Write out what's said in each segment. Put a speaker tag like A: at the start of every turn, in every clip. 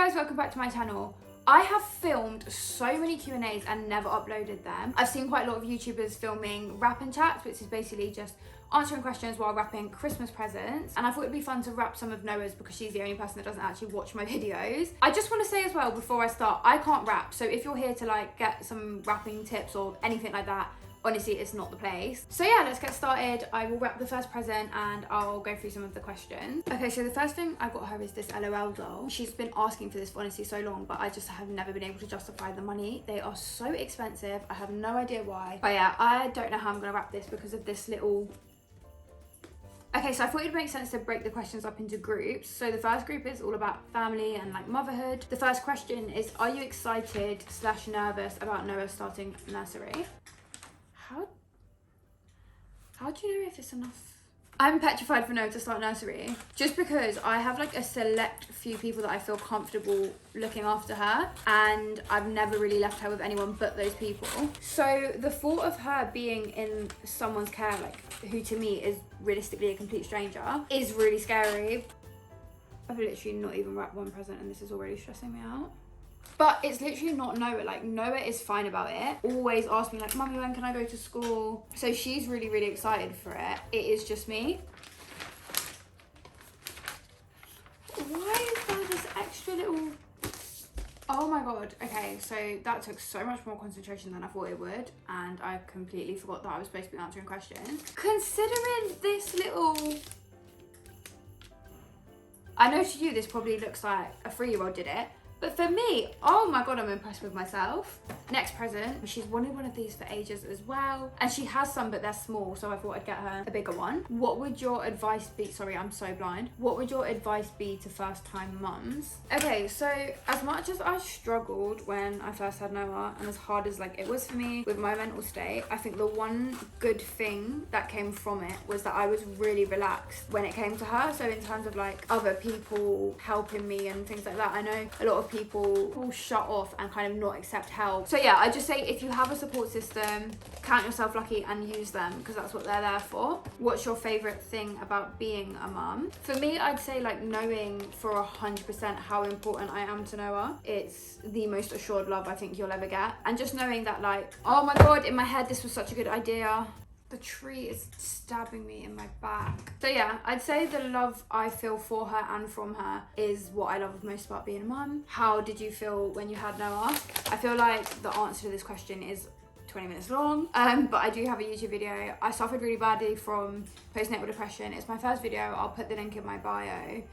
A: guys, welcome back to my channel. I have filmed so many Q&As and never uploaded them. I've seen quite a lot of YouTubers filming wrap and chats, which is basically just answering questions while wrapping Christmas presents. And I thought it'd be fun to wrap some of Noah's because she's the only person that doesn't actually watch my videos. I just want to say as well before I start, I can't wrap. So if you're here to like get some wrapping tips or anything like that, honestly, it's not the place. So yeah, let's get started. I will wrap the first present and I'll go through some of the questions. Okay, so the first thing I got her is this LOL doll. She's been asking for this for honestly so long, but I just have never been able to justify the money. They are so expensive. I have no idea why. But yeah, I don't know how I'm gonna wrap this because of this little... Okay, so I thought it'd make sense to break the questions up into groups. So the first group is all about family and like motherhood. The first question is, are you excited / nervous about Noah starting nursery? How do you know if it's enough? I'm petrified for Noah to start nursery just because I have like a select few people that I feel comfortable looking after her, and I've never really left her with anyone but those people. So the thought of her being in someone's care, like who to me is realistically a complete stranger, is really scary. I've literally not even wrapped one present and this is already stressing me out. But it's literally not Noah. Like, Noah is fine about it. Always asks me like, Mummy, when can I go to school? So she's really, really excited for it. It is just me. Why is there this extra little... Oh my God. Okay, so that took so much more concentration than I thought it would. And I completely forgot that I was supposed to be answering questions. Considering this little... I know to you this probably looks like a 3-year-old did it. But for me, oh my God, I'm impressed with myself. Next present, she's wanted one of these for ages as well. And she has some, but they're small, so I thought I'd get her a bigger one. What would your advice be? Sorry, I'm so blind. What would your advice be to first-time mums? Okay, so as much as I struggled when I first had Noah, and as hard as like it was for me with my mental state, I think the one good thing that came from it was that I was really relaxed when it came to her. So in terms of like other people helping me and things like that, I know a lot of people will shut off and kind of not accept help. So yeah, I just say if you have a support system, count yourself lucky and use them because that's what they're there for. What's your favorite thing about being a mum? For me, I'd say like knowing for 100% how important I am to Noah. It's the most assured love I think you'll ever get. And just knowing that like, oh my God, in my head, this was such a good idea. The tree is stabbing me in my back. So yeah, I'd say the love I feel for her and from her is what I love most about being a mum. How did you feel when you had Noah? I feel like the answer to this question is 20 minutes long, but I do have a YouTube video. I suffered really badly from postnatal depression. It's my first video. I'll put the link in my bio.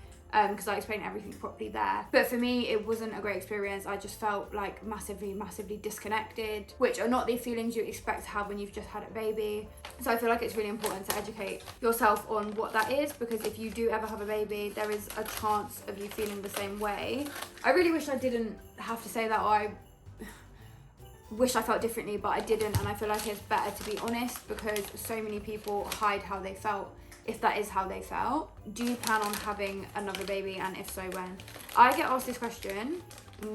A: Because I explained everything properly there. But for me, it wasn't a great experience. I just felt like massively disconnected, which are not the feelings you expect to have when you've just had a baby. So I feel like it's really important to educate yourself on what that is, because if you do ever have a baby, there is a chance of you feeling the same way. I really wish I didn't have to say that, or I wish I felt differently, but I didn't. And I feel like it's better to be honest because so many people hide how they felt. If that is how they felt. Do you plan on having another baby, and if so, when? I get asked this question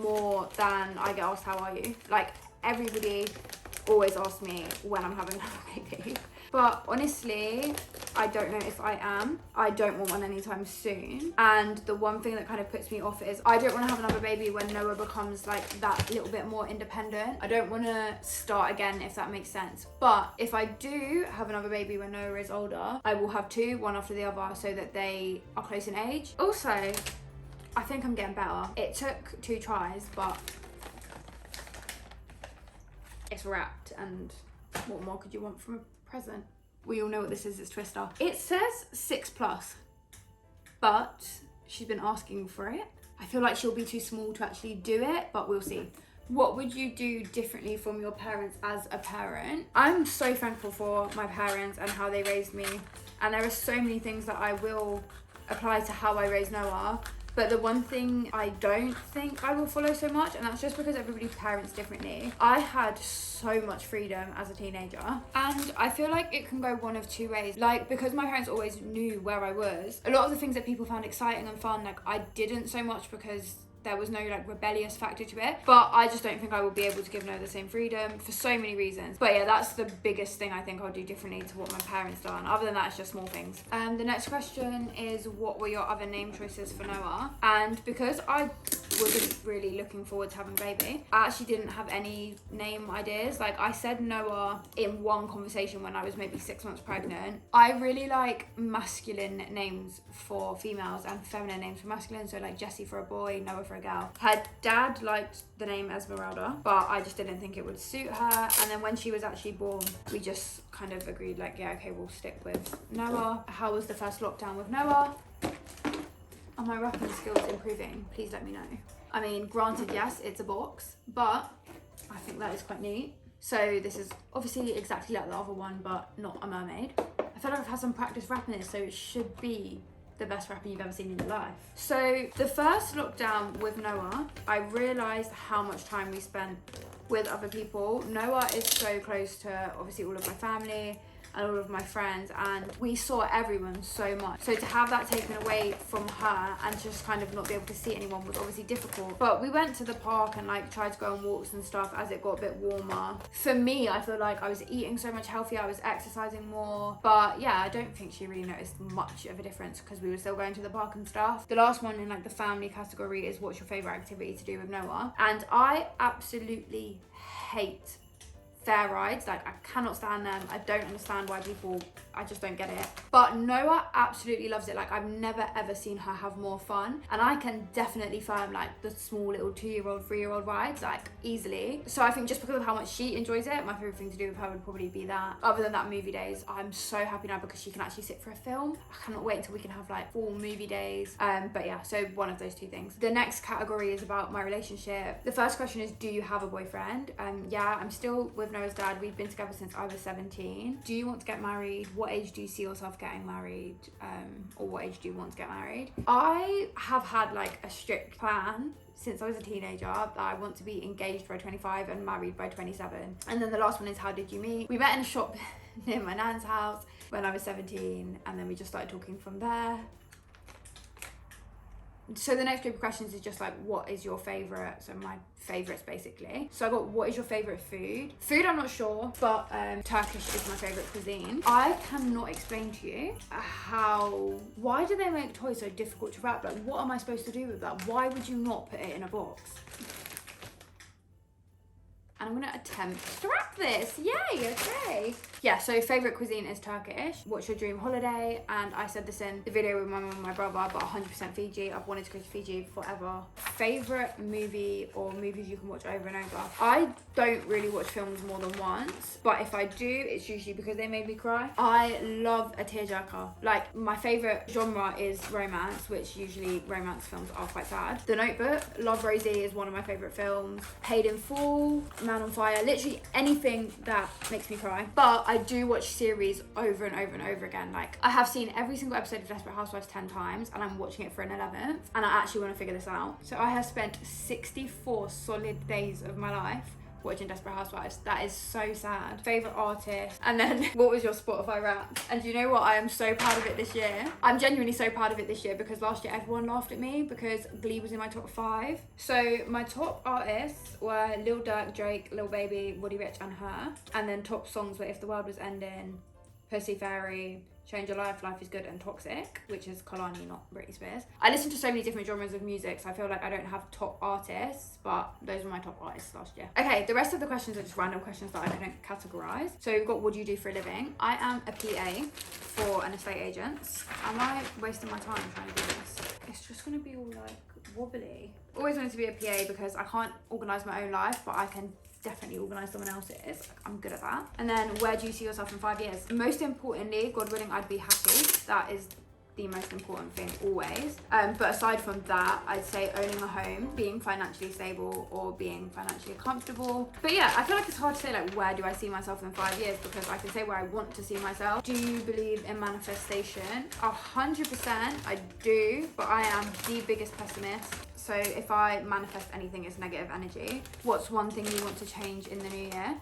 A: more than I get asked how are you. Like everybody always asks me when I'm having another baby. But honestly, I don't know if I am. I don't want one anytime soon. And the one thing that kind of puts me off is I don't want to have another baby when Noah becomes like that little bit more independent. I don't want to start again, if that makes sense. But if I do have another baby when Noah is older, I will have two, one after the other, so that they are close in age. Also, I think I'm getting better. It took 2 tries, but it's wrapped, and what more could you want from a present? We all know what this is, it's Twister. It says 6+, but she's been asking for it. I feel like she'll be too small to actually do it, but we'll see. What would you do differently from your parents as a parent? I'm so thankful for my parents and how they raised me, and there are so many things that I will apply to how I raise Noah. But the one thing I don't think I will follow so much, and that's just because everybody parents differently. I had so much freedom as a teenager, and I feel like it can go one of 2 ways. Like, because my parents always knew where I was, a lot of the things that people found exciting and fun, like I didn't so much because there was no like rebellious factor to it, but I just don't think I will be able to give Noah the same freedom for so many reasons. But yeah, that's the biggest thing I think I'll do differently to what my parents done. Other than that, it's just small things. The next question is, what were your other name choices for Noah? And because I wasn't really looking forward to having a baby, I actually didn't have any name ideas. Like, I said Noah in one conversation when I was maybe 6 months pregnant. I really like masculine names for females and feminine names for masculine, so like Jessie for a boy, Noah for a girl. Her dad liked the name Esmeralda, but I just didn't think it would suit her. And then when she was actually born, we just kind of agreed like, yeah, okay, we'll stick with Noah. How was the first lockdown with Noah? Are my rapping skills improving? Please let me know. I mean, granted, yes, it's a box, but I think that is quite neat. So this is obviously exactly like the other one, but not a mermaid. I feel like I've had some practice rapping this, so it should be the best rapping you've ever seen in your life. So the first lockdown with Noah, I realised how much time we spent with other people. Noah is so close to obviously all of my family and all of my friends, and we saw everyone so much. So to have that taken away from her and just kind of not be able to see anyone was obviously difficult. But we went to the park and like tried to go on walks and stuff as it got a bit warmer. For me, I feel like I was eating so much healthier, I was exercising more. But yeah, I don't think she really noticed much of a difference because we were still going to the park and stuff. The last one in like the family category is, what's your favourite activity to do with Noah? And I absolutely hate fair rides. Like, I cannot stand them. I don't understand why people, I just don't get it. But Noah absolutely loves it. Like, I've never ever seen her have more fun, and I can definitely find like the small little 2-year-old 3-year-old rides like easily. So I think just because of how much she enjoys it, my favorite thing to do with her would probably be that. Other than that, movie days. I'm so happy now because she can actually sit for a film. I cannot wait until we can have like full movie days. But yeah, so one of those two things. The next category is about my relationship. The first question is, do you have a boyfriend? Yeah, I'm still with Noah's dad. We've been together since I was 17. Do you want to get married? What age do you see yourself getting married? Or what age do you want to get married? I have had like a strict plan since I was a teenager that I want to be engaged by 25 and married by 27. And then the last one is, how did you meet? We met in a shop near my nan's house when I was 17, and then we just started talking from there. So the next group of questions is just like, what is your favourite? So my favourites basically. So I got, what is your favourite food? Food, I'm not sure, but Turkish is my favourite cuisine. I cannot explain to you why do they make toys so difficult to wrap? Like, what am I supposed to do with that? Why would you not put it in a box? And I'm gonna attempt to wrap this. Yay, okay. Yeah, so favourite cuisine is Turkish. What's your dream holiday? And I said this in the video with my mum and my brother, but 100% Fiji. I've wanted to go to Fiji forever. Favourite movie or movies you can watch over and over? I don't really watch films more than once, but if I do, it's usually because they made me cry. I love a tearjerker. Like, my favourite genre is romance, which usually romance films are quite sad. The Notebook, Love, Rosie is one of my favourite films. Paid in Full, Man on Fire, literally anything that makes me cry. But I do watch series over and over and over again. Like, I have seen every single episode of Desperate Housewives 10 times, and I'm watching it for an 11th, and I actually want to figure this out. So I have spent 64 solid days of my life watching Desperate Housewives. That is so sad. Favourite artist. And then, what was your Spotify rap? And you know what? I am so proud of it this year. I'm genuinely so proud of it this year because last year everyone laughed at me because Glee was in my top 5. So my top artists were Lil Durk, Drake, Lil Baby, Woody Rich and Her. And then top songs were If the World Was Ending, Pussy Fairy, Change Your Life, Life is Good and Toxic, which is Kalani, not Britney Spears. I listen to so many different genres of music, so I feel like I don't have top artists, but those were my top artists last year. Okay, the rest of the questions are just random questions that I don't categorise. So we've got, what do you do for a living? I am a PA for an estate agent. Am I wasting my time trying to do this? It's just gonna be all like wobbly. Always wanted to be a PA because I can't organise my own life, but I can definitely organise someone else's. I'm good at that. And then, where do you see yourself in 5 years? Most importantly, God willing, I'd be happy. That is the most important thing always. But aside from that, I'd say owning a home, being financially stable or being financially comfortable. But yeah, I feel like it's hard to say like, where do I see myself in 5 years, because I can say where I want to see myself. Do you believe in manifestation? 100% I do, but I am the biggest pessimist. So if I manifest anything, it's negative energy. What's one thing you want to change in the new year?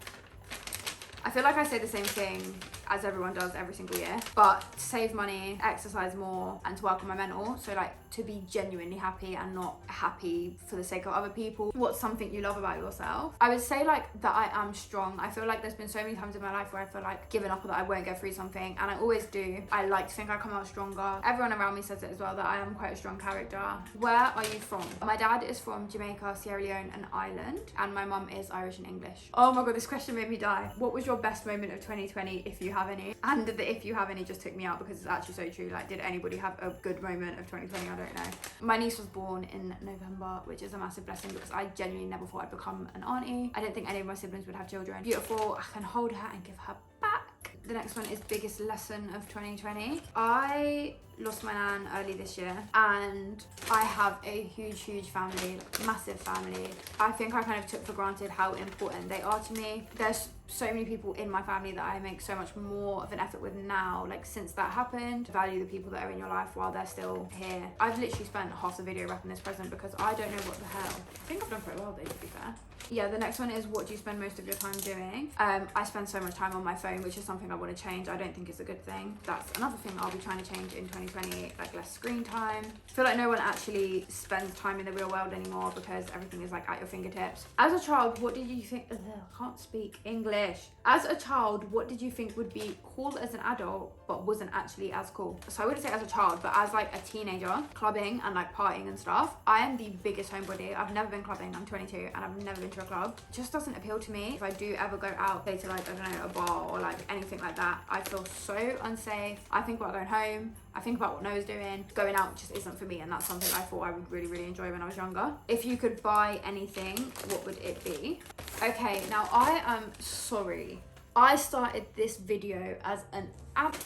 A: I feel like I say the same thing as everyone does every single year, but to save money, exercise more, and to work on my mental. So like to be genuinely happy and not happy for the sake of other people. What's something you love about yourself? I would say like that I am strong. I feel like there's been so many times in my life where I feel like giving up or that I won't get through something, and I always do. I like to think I come out stronger. Everyone around me says it as well, that I am quite a strong character. Where are you from? My dad is from Jamaica, Sierra Leone and Ireland, and my mum is Irish and English. Oh my god, this question made me die. What was your best moment of 2020, if you have any? And the if you have any just took me out because it's actually so true. Like, did anybody have a good moment of 2020? I don't know. My niece was born in November, which is a massive blessing because I genuinely never thought I'd become an auntie. I didn't think any of my siblings would have children. Beautiful. I can hold her and give her back. The next one is biggest lesson of 2020. I lost my nan early this year, and I have a huge family, massive family. I think I kind of took for granted how important they are to me. There's so many people in my family that I make so much more of an effort with now, like since that happened. Value the people that are in your life while they're still here. I've literally spent half the video wrapping this present because I don't know what the hell. I think I've done pretty well though, to be fair. Yeah, the next one is what do you spend most of your time doing? I spend so much time on my phone, which is something I want to change. I don't think it's a good thing. That's another thing I'll be trying to change in 2020, like less screen time. I feel like no one actually spends time in the real world anymore because everything is like at your fingertips. As a child, what did you think? Ugh, I can't speak English. As a child, what did you think would be cool as an adult but wasn't actually as cool? So I wouldn't say as a child, but as like a teenager, clubbing and like partying and stuff. I am the biggest homebody. I've never been clubbing. I'm 22 and I've never been to a club. It just doesn't appeal to me. If I do ever go out, say to like, I don't know, a bar or like anything like that, I feel so unsafe. I think about going home. I think about what Noah's doing. Going out just isn't for me, and that's something I thought I would really enjoy when I was younger. If you could buy anything, what would it be? Okay, now I am sorry. I started this video as an app,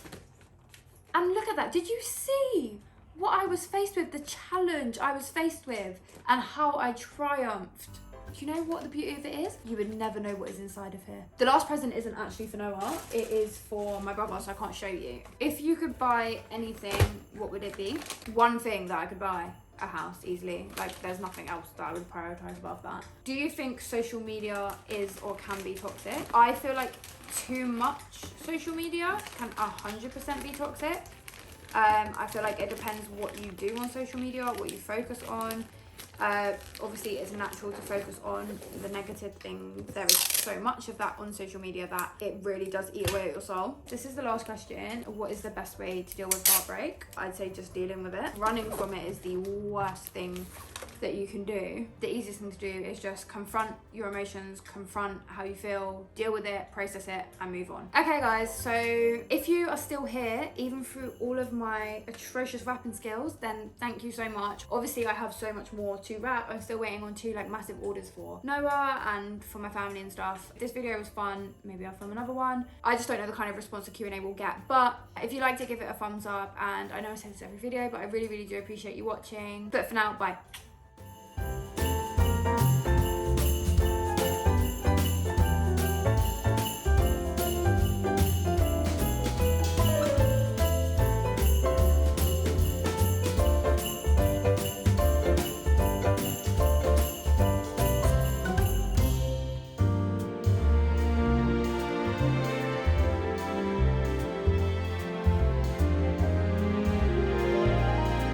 A: and look at that. Did you see what I was faced with? The challenge I was faced with and how I triumphed. Do you know what the beauty of it is? You would never know what is inside of here. The last present isn't actually for Noah. It is for my brother, so I can't show you. If you could buy anything, what would it be? One thing that I could buy. A house, easily. Like, there's nothing else that I would prioritize above that. Do you think social media is or can be toxic? I feel like too much social media can 100% be toxic. I feel like it depends what you do on social media, what you focus on. Obviously it's natural to focus on the negative things. There is so much of that on social media that it really does eat away at your soul. This is the last question. What is the best way to deal with heartbreak? I'd say just dealing with it. Running from it is the worst thing that you can do. The easiest thing to do is just confront your emotions, confront how you feel, deal with it, process it, and move on. Okay guys, so if you are still here, even through all of my atrocious rapping skills, then thank you so much. Obviously I have so much more to rap. I'm still waiting on 2 like massive orders for Noah and for my family and stuff. This video was fun, maybe I'll film another one. I just don't know the kind of response the Q&A will get, but if you liked it, give it a thumbs up. And I know I say this every video, but I really do appreciate you watching. But for now, bye.